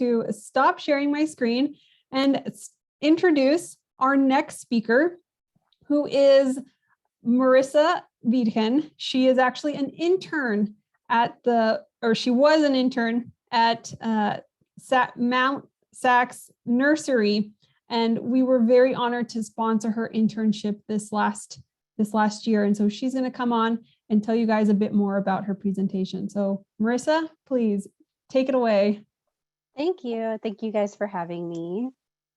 to stop sharing my screen and introduce our next speaker, who is Marisa Virgen. She is actually an intern she was an intern at Mount SAC's Nursery, and we were very honored to sponsor her internship this last year. And so she's going to come on and tell you guys a bit more about her presentation. So Marisa, please take it away. Thank you. Thank you guys for having me.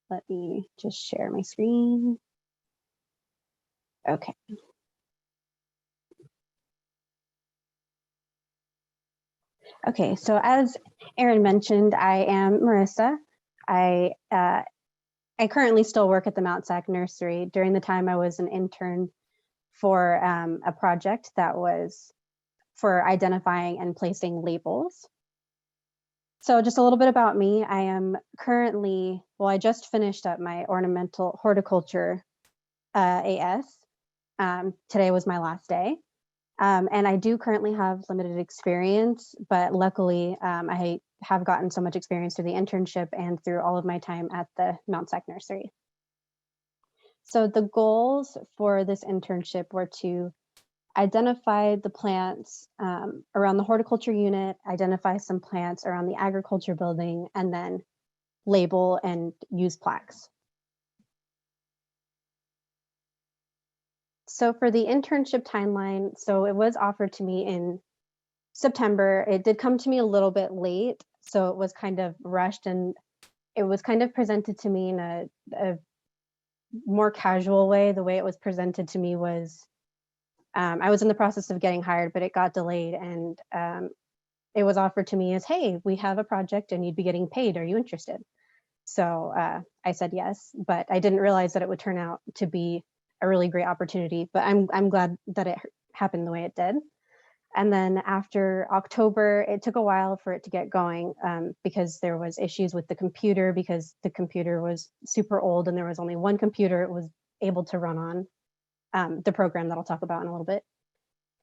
Let me just share my screen. Okay. Okay, so as Erin mentioned, I am Marisa. I currently still work at the Mount SAC Nursery. During the time I was an intern for a project that was for identifying and placing labels. So just a little bit about me. I am currently, I just finished up my Ornamental Horticulture AS. Today was my last day. And I do currently have limited experience, but luckily I have gotten so much experience through the internship and through all of my time at the Mount SAC Nursery. So the goals for this internship were to identify the plants around the horticulture unit, identify some plants around the agriculture building, and then label and use plaques. So for the internship timeline, so it was offered to me in September. It did come to me a little bit late, so it was kind of rushed, and it was kind of presented to me in a more casual way. The way it was presented to me was, I was in the process of getting hired, but it got delayed, and it was offered to me as, hey, we have a project and you'd be getting paid. Are you interested? So I said yes, but I didn't realize that it would turn out to be a really great opportunity, but I'm glad that it happened the way it did. And then after October, it took a while for it to get going because there was issues with the computer, because the computer was super old and there was only one computer it was able to run on, the program that I'll talk about in a little bit.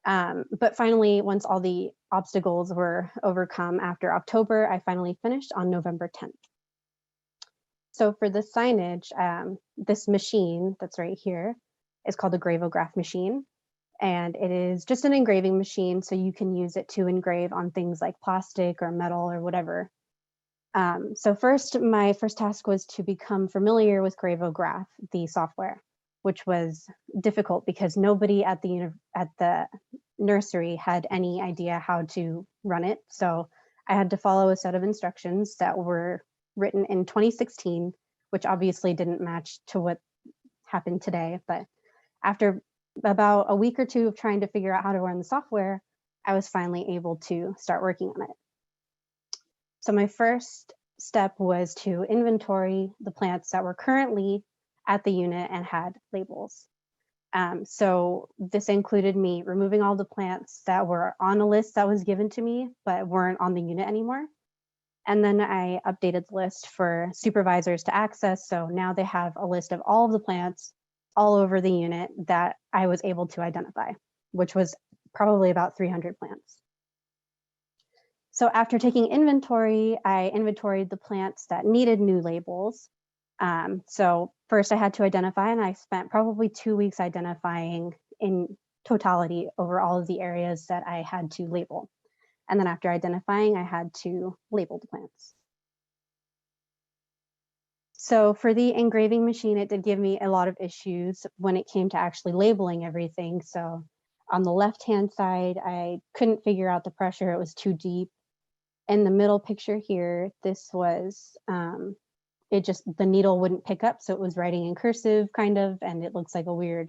But finally, once all the obstacles were overcome after October, I finally finished on November 10th. So for the signage, this machine that's right here is called a gravograph machine. And it is just an engraving machine, so you can use it to engrave on things like plastic or metal or whatever. So my first task was to become familiar with Gravograph, the software, which was difficult because nobody at the nursery had any idea how to run it. So I had to follow a set of instructions that were written in 2016, which obviously didn't match to what happened today. But after about a week or two of trying to figure out how to run the software, I was finally able to start working on it. So my first step was to inventory the plants that were currently at the unit and had labels. So this included me removing all the plants that were on a list that was given to me, but weren't on the unit anymore. And then I updated the list for supervisors to access. So now they have a list of all of the plants all over the unit that I was able to identify, which was probably about 300 plants. So after taking inventory, I inventoried the plants that needed new labels. So first I had to identify, and I spent probably 2 weeks identifying in totality over all of the areas that I had to label. And then after identifying, I had to label the plants. So for the engraving machine, it did give me a lot of issues when it came to actually labeling everything. So on the left-hand side, I couldn't figure out the pressure. It was too deep. In the middle picture here, this was, the needle wouldn't pick up. So it was writing in cursive kind of, and it looks like a weird,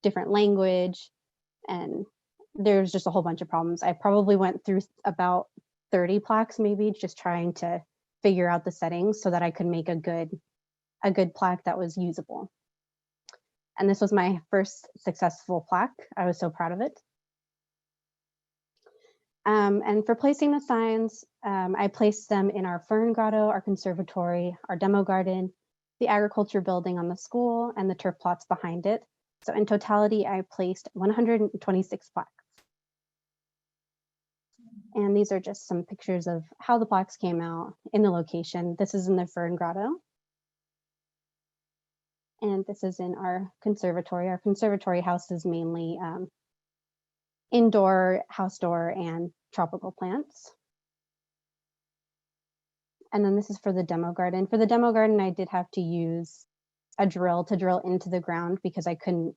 different language. And there's just a whole bunch of problems. I probably went through about 30 plaques, maybe just trying to figure out the settings so that I could make a good plaque that was usable. And this was my first successful plaque. I was so proud of it. And for placing the signs, I placed them in our fern grotto, our conservatory, our demo garden, the agriculture building on the school, and the turf plots behind it. So in totality, I placed 126 plaques. And these are just some pictures of how the plaques came out in the location. This is in the Fern Grotto. And this is in our conservatory. Our conservatory houses mainly indoor, house door, and tropical plants. And then this is for the demo garden. For the demo garden, I did have to use a drill to drill into the ground because I couldn't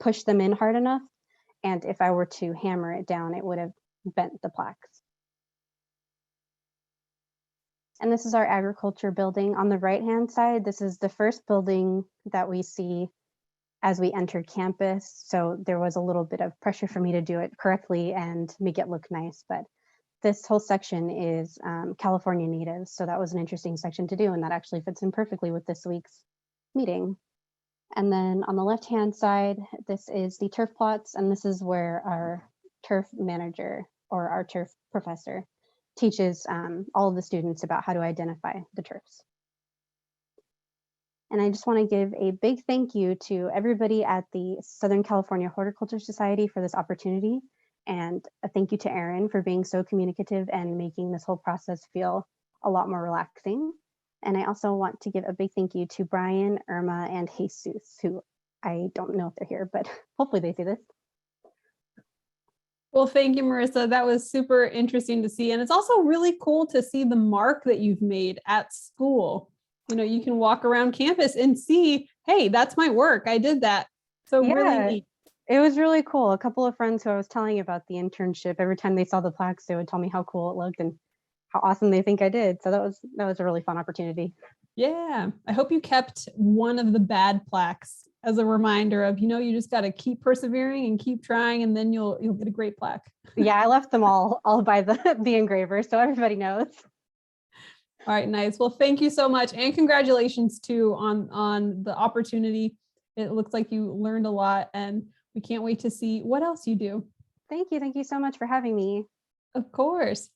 push them in hard enough. And if I were to hammer it down, it would have bent the plaques. And this is our agriculture building. On the right-hand side, this is the first building that we see as we enter campus. So there was a little bit of pressure for me to do it correctly and make it look nice. But this whole section is California natives. So that was an interesting section to do. And that actually fits in perfectly with this week's meeting. And then on the left-hand side, this is the turf plots. And this is where our turf manager or our turf professor teaches all of the students about how to identify the turfs. And I just want to give a big thank you to everybody at the Southern California Horticulture Society for this opportunity. And a thank you to Erin for being so communicative and making this whole process feel a lot more relaxing. And I also want to give a big thank you to Brian, Irma, and Jesus, who I don't know if they're here, but hopefully they see this. Well, thank you, Marisa. That was super interesting to see. And it's also really cool to see the mark that you've made at school. You know, you can walk around campus and see, hey, that's my work. I did that. So yeah, really neat. It was really cool. A couple of friends who I was telling about the internship, every time they saw the plaques, they would tell me how cool it looked and how awesome they think I did. So that was a really fun opportunity. Yeah. I hope you kept one of the bad plaques as a reminder of, you just got to keep persevering and keep trying, and then you'll get a great plaque. Yeah, I left them all by the engraver, so everybody knows. All right, nice. Well, thank you so much. And congratulations too on the opportunity. It looks like you learned a lot, and we can't wait to see what else you do. Thank you. Thank you so much for having me. Of course.